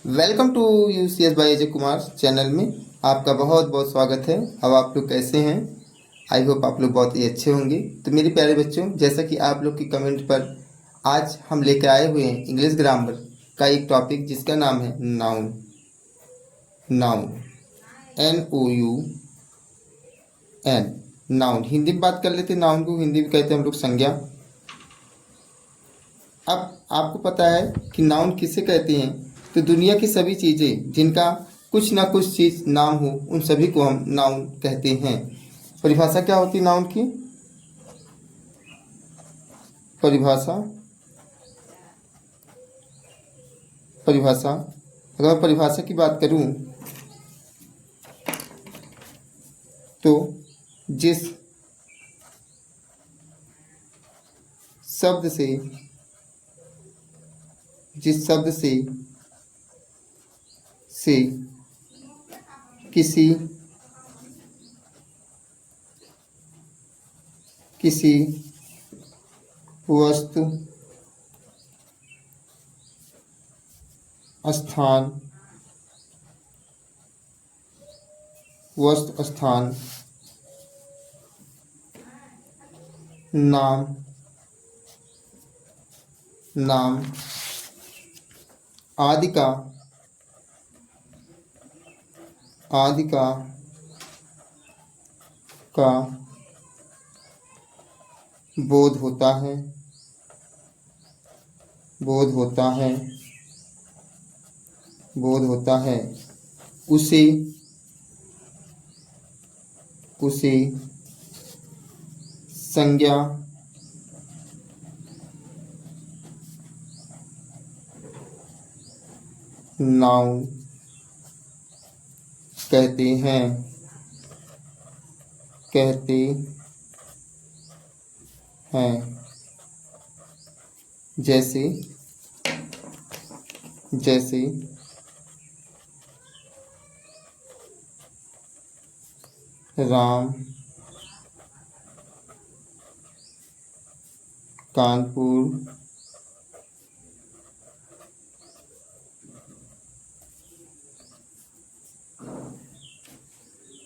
Welcome to UCS by Ajay Kumar channel में आपका बहुत बहुत स्वागत है। अब आप लोग कैसे हैं? आई होप आप लोग बहुत ही अच्छे होंगे। तो मेरे प्यारे बच्चों, जैसा कि आप लोग की कमेंट पर आज हम लेकर आए हुए हैं इंग्लिश ग्रामर का एक टॉपिक जिसका नाम है noun. Noun NOUN noun. Hindi में बात कर लेते हैं। नाउन को हिंदी में कहते हैं हम लोग संज्ञा। अब आपको पता है कि नाउन किसे कहते हैं? तो दुनिया की सभी चीज़ें जिनका कुछ ना कुछ चीज़ नाम हो उन सभी को हम नाउन कहते हैं। परिभाषा क्या होती है नाउन की? परिभाषा परिभाषा अगर मैं परिभाषा की बात करूं तो जिस शब्द से से किसी वस्तु स्थान नाम आदि का बोध होता है उसे संज्ञा नाउन कहते हैं। जैसे राम कानपुर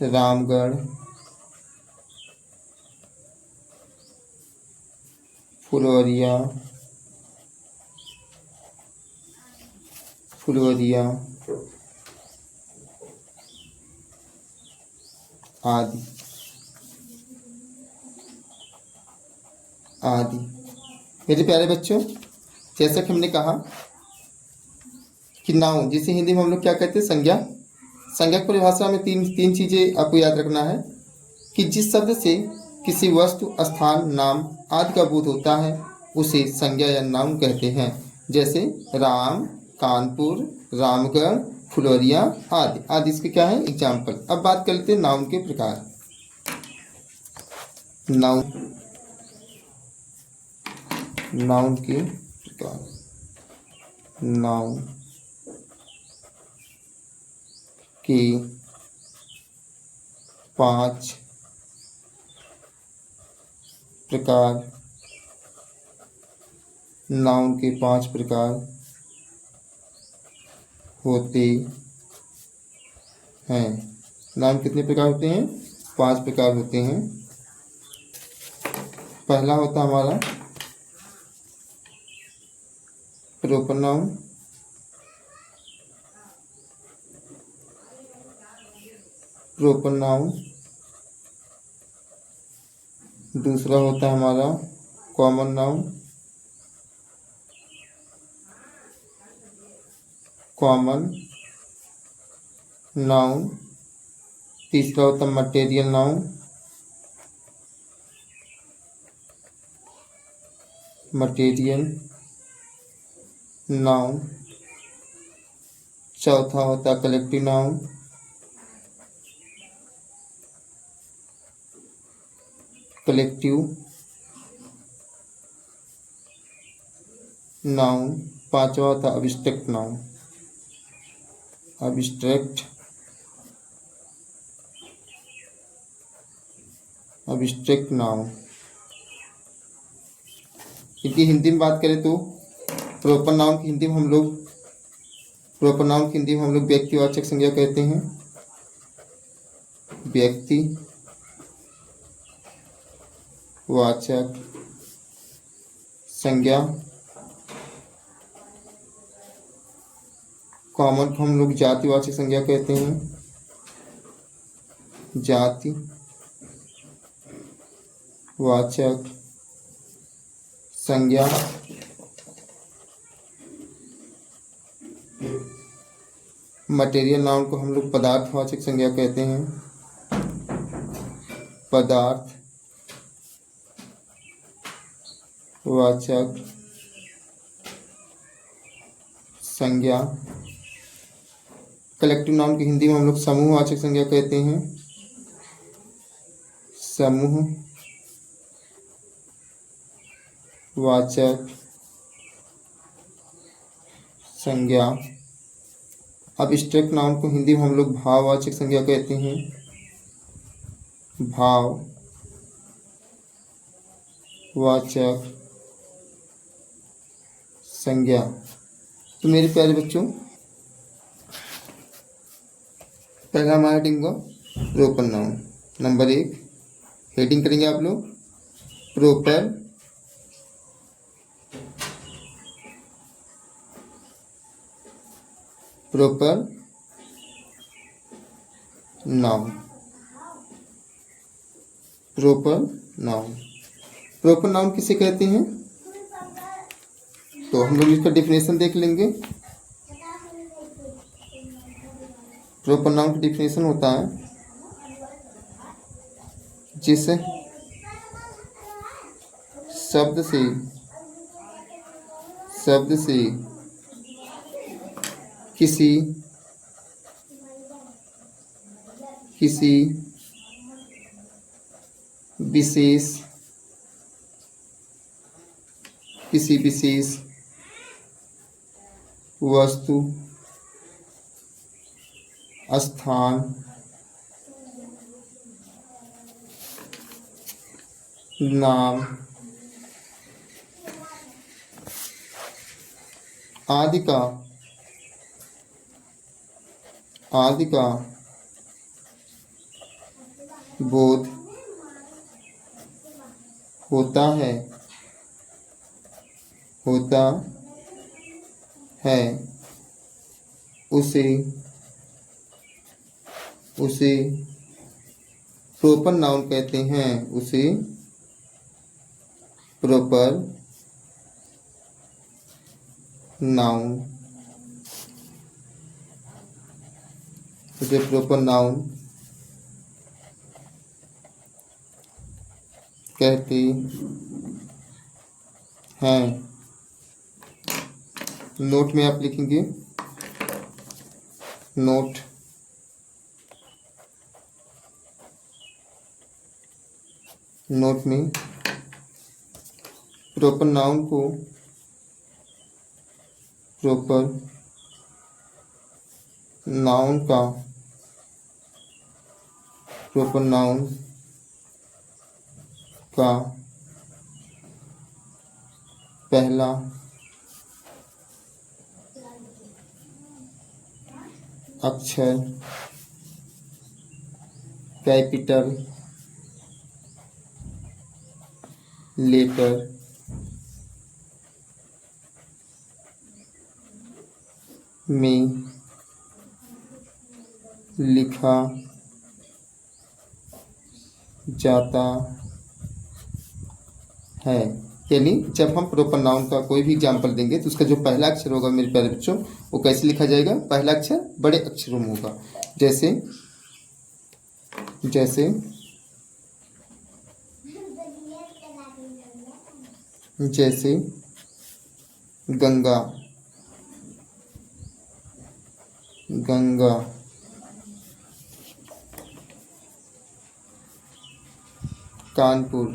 रामगढ़ फुलवरिया आदि। मेरे प्यारे बच्चों, जैसा कि हमने कहा कि नाउन जिसे हिंदी में हम लोग क्या कहते हैं? संज्ञा। संज्ञा की परिभाषा में तीन चीज़ें आपको याद रखना है कि जिस शब्द से किसी वस्तु, स्थान, नाम आदि का बोध होता है उसे संज्ञा या नाउन कहते हैं। जैसे राम, कानपुर, रामगढ़, फुलवरिया आदि इसके क्या है? एग्जाम्पल। अब बात कर लेते हैं नाउन के प्रकार। नाउन के प्रकार। नाउन के 5 प्रकार। नाउन के 5 प्रकार होते हैं। नाउन कितने प्रकार होते हैं? 5 प्रकार होते हैं। पहला होता हमारा प्रोपर नाउन। दूसरा होता है हमारा कॉमन नाउन। तीसरा होता है मटेरियल नाउन। चौथा होता है कलेक्टिव नाउन। पांचवा होता है अब्स्ट्रैक्ट नाउन। इनकी हिंदी में बात करें तो प्रॉपर नाउन की हिंदी में हम लोग प्रॉपर नाउन की हिंदी में हम लोग व्यक्तिवाचक संज्ञा कहते हैं। व्यक्ति वाचक संज्ञा। कॉमन को हम लोग जातिवाचक संज्ञा कहते हैं। जाति वाचक संज्ञा। मटेरियल नाउन को हम लोग पदार्थवाचक संज्ञा कहते हैं। पदार्थ वाचक संज्ञा। कलेक्टिव नाउन की हिंदी में हम लोग समूहवाचक संज्ञा कहते हैं। समूह वाचक संज्ञा। अब स्ट्रक्ट नाउन को हिंदी में हम लोग भाववाचक संज्ञा कहते हैं। भाव वाचक संज्ञा। तो मेरे प्यारे बच्चों, पहला हमारा हेडिंग होगा प्रॉपर नाउन। नंबर 1 हेडिंग करेंगे आप लोग proper noun. Proper noun. Proper noun किसे कहते हैं? तो हम लोग इसका डेफिनेशन देख लेंगे। प्रॉपर नाउन की डेफिनेशन होता है जिस शब्द से किसी विशेष वस्तु, स्थान, नाम आदि का बोध होता है उसे प्रॉपर नाउन कहते हैं। उसे प्रॉपर नाउन कहते हैं। नोट में आप लिखेंगे नोट में प्रॉपर नाउन को प्रॉपर नाउन का पहला अक्षर कैपिटल लेटर में लिखा जाता है। यानी जब हम प्रॉपर नाउन का कोई भी एग्जाम्पल देंगे तो उसका जो पहला अक्षर होगा मेरे प्यारे बच्चों, वो कैसे लिखा जाएगा? पहला अक्षर बड़े अक्षरों में होगा। जैसे Ganga, Kanpur,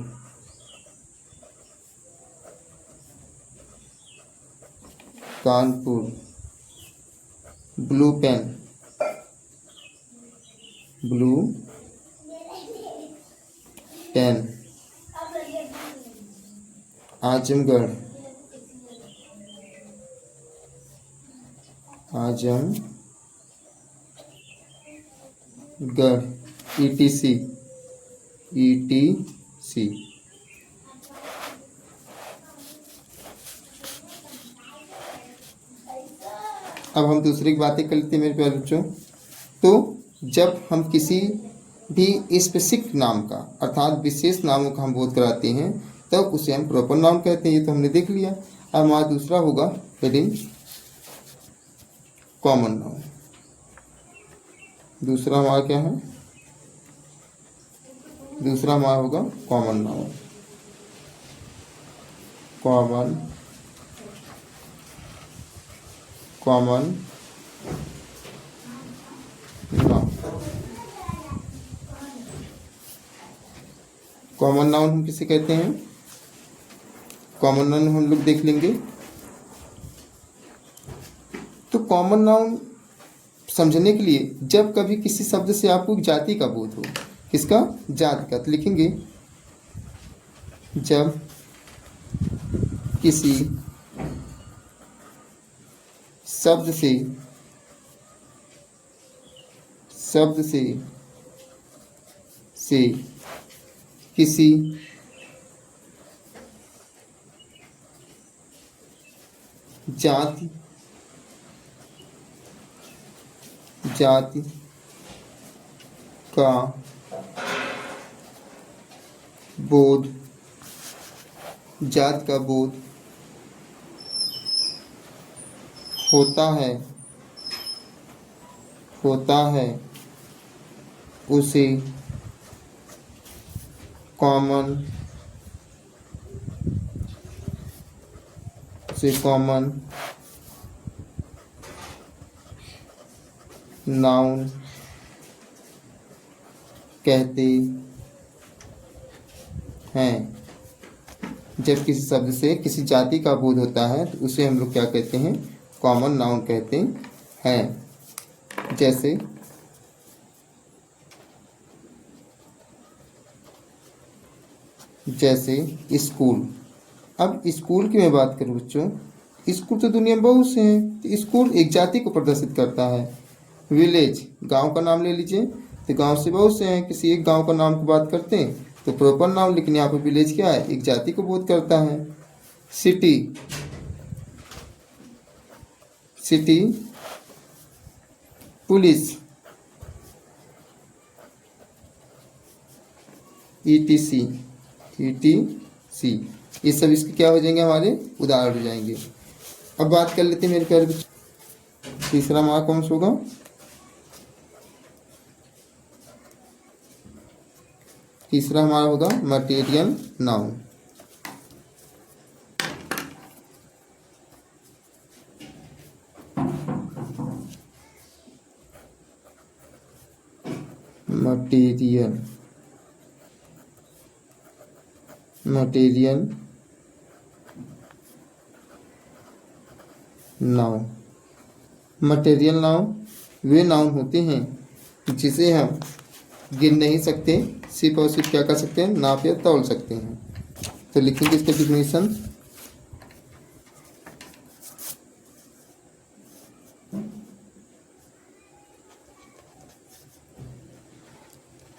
blue pen, Azamgarh, Azamgarh, ETC, ETC। अब हम दूसरी बातें कर लेते हैं मेरे प्यारे बच्चों। तो जब हम किसी भी स्पेसिफिक नाम का अर्थात विशेष नामों का हम बोध कराते हैं तब उसे हम प्रॉपर नाउन कहते हैं। ये तो हमने देख लिया। अब हमारा दूसरा होगा हेडिंग कॉमन नाउन। दूसरा हमारा क्या है? दूसरा हमारा होगा common noun. Common noun. Common noun हम किसे कहते हैं? कॉमन नाउन हम लोग देख लेंगे। तो कॉमन नाउन समझने के लिए जब कभी किसी शब्द से आपको जाति का बोध हो, किसका? जाति का, तो लिखेंगे जब किसी शब्द से किसी जाति का बोध होता है उसे कॉमन नाउन कहते हैं। जब किसी शब्द से किसी जाति का बोध होता है तो उसे हम लोग क्या कहते हैं? कॉमन नाउन कहते हैं। जैसे स्कूल। अब स्कूल की मैं बात करूं बच्चों, स्कूल तो दुनिया में बहुत से हैं, तो स्कूल एक जाति को प्रदर्शित करता है। विलेज, गांव का नाम ले लीजिए, तो गांव से बहुत से हैं, किसी एक गांव का नाम की बात करते हैं तो प्रॉपर नाम, लेकिन यहाँ पर विलेज क्या है? एक जाति को बोध करता है। सिटी, पुलिस, ETC, ये सब इसके क्या हो जाएंगे? हमारे उदाहरण हो जाएंगे। अब बात कर लेते हैं मेरे प्यारे बच्चों, तीसरा हमारा कौन सा होगा? तीसरा हमारा होगा material noun. Material noun. Material noun वे नाउन होते हैं जिसे हम गिन नहीं सकते, सिर्फ और सिर्फ क्या कर सकते हैं? नाप या तौल सकते हैं। तो लिखेंगे इसका डिफिनेशन।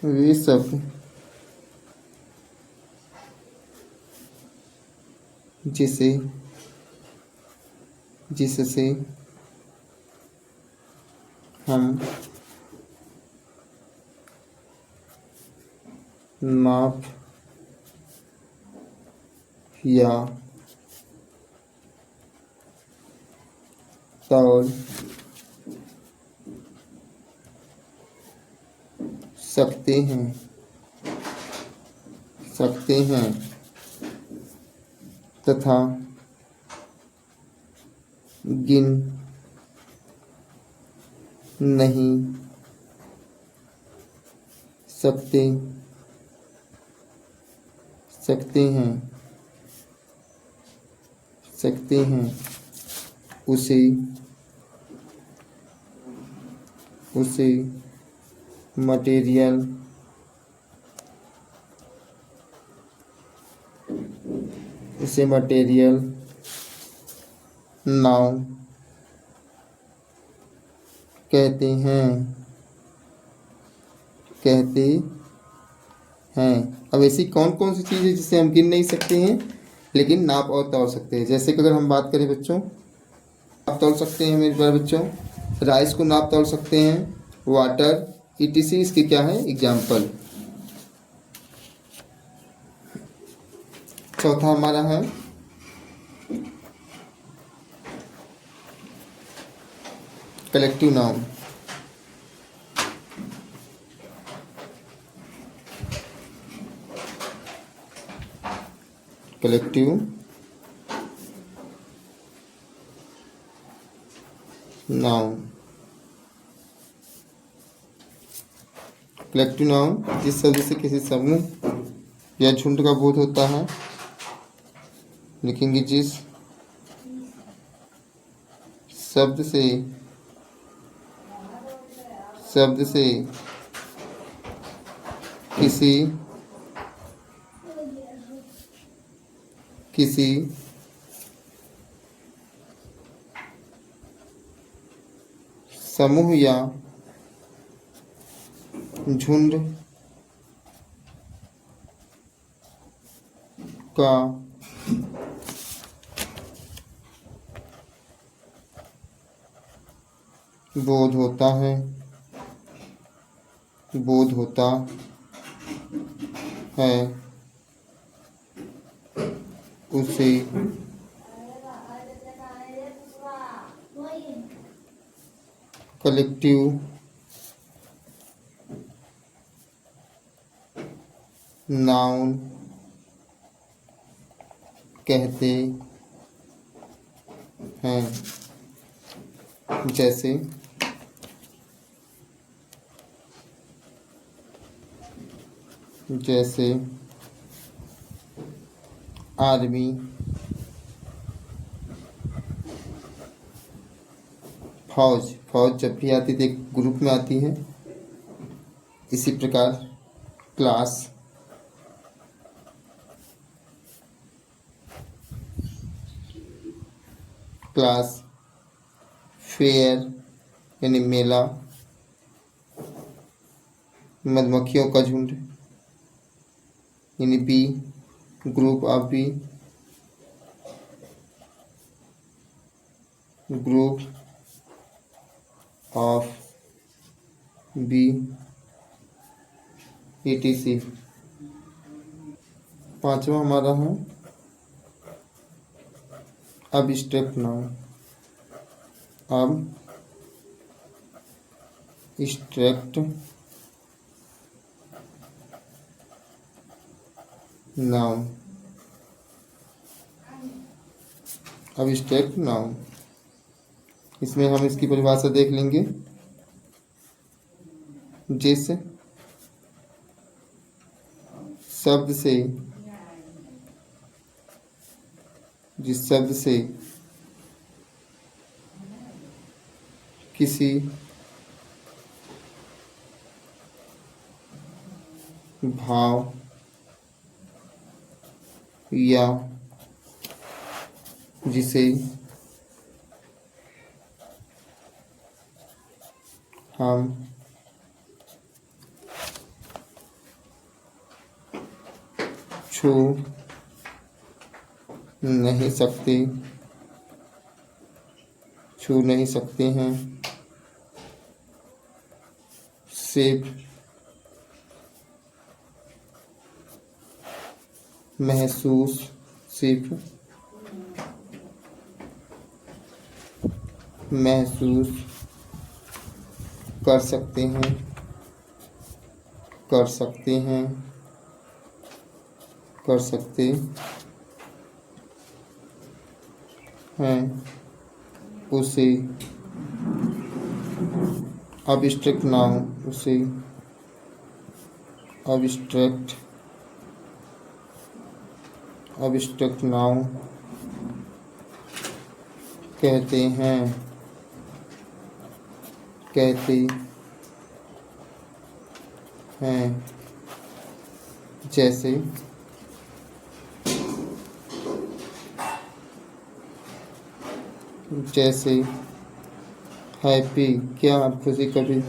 वे सब जिससे हम नाप या तौल सकते हैं तथा गिन नहीं सकते हैं उसे मटेरियल नाउन कहते हैं, कहते हैं। अब ऐसी कौन कौन सी चीज़ है जिसे हम गिन नहीं सकते हैं लेकिन नाप और तौल सकते हैं? जैसे कि अगर हम बात करें बच्चों, नाप तौल सकते हैं मेरे प्यारे बच्चों, राइस को नाप तौल सकते हैं, वाटर, ईटीसी इसके क्या है एग्जाम्पल। चौथा हमारा है collective noun. Collective noun. Collective noun जिस शब्द से किसी समूह या झुंड का बोध होता है। लिखेंगे जिस शब्द से किसी समूह या झुंड का बोध होता है, उसे कलेक्टिव नाउन कहते हैं। जैसे आर्मी, फौज जब भी आती है एक ग्रुप में आती है। इसी प्रकार क्लास, फेयर यानी मेला, मधुमक्खियों का झुंड यानी bee, group of bee, group of bee, etc। पांचवा हमारा है abstract noun. Abstract noun. Abstract noun इसमें हम इसकी परिभाषा देख लेंगे। जिस शब्द से किसी भाव या जिसे हम छू नहीं सकते हैं, सिर्फ महसूस कर सकते हैं उसे अब्स्ट्रैक्ट नाउन कहते हैं। जैसे हैप्पी, क्या आप खुशी कभी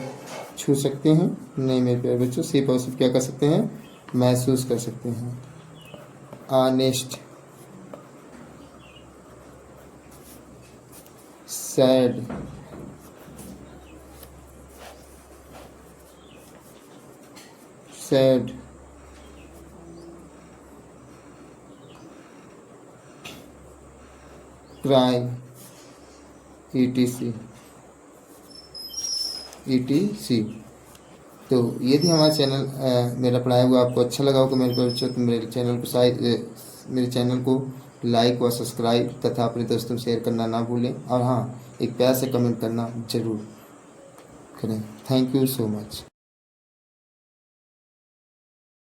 छू सकते हैं? नहीं मेरे प्यारे बच्चों, सी पॉजिटिव क्या कर सकते हैं? महसूस कर सकते हैं। Honest, sad, sad, cry, etc, etc. तो यदि हमारा चैनल मेरा पढ़ाया हुआ आपको अच्छा लगा हो तो मेरे बच्चों तो मेरे चैनल को लाइक व सब्सक्राइब तथा अपने दोस्तों में शेयर करना ना भूलें, और हाँ, एक प्यार से कमेंट करना जरूर करें। Thank you so much.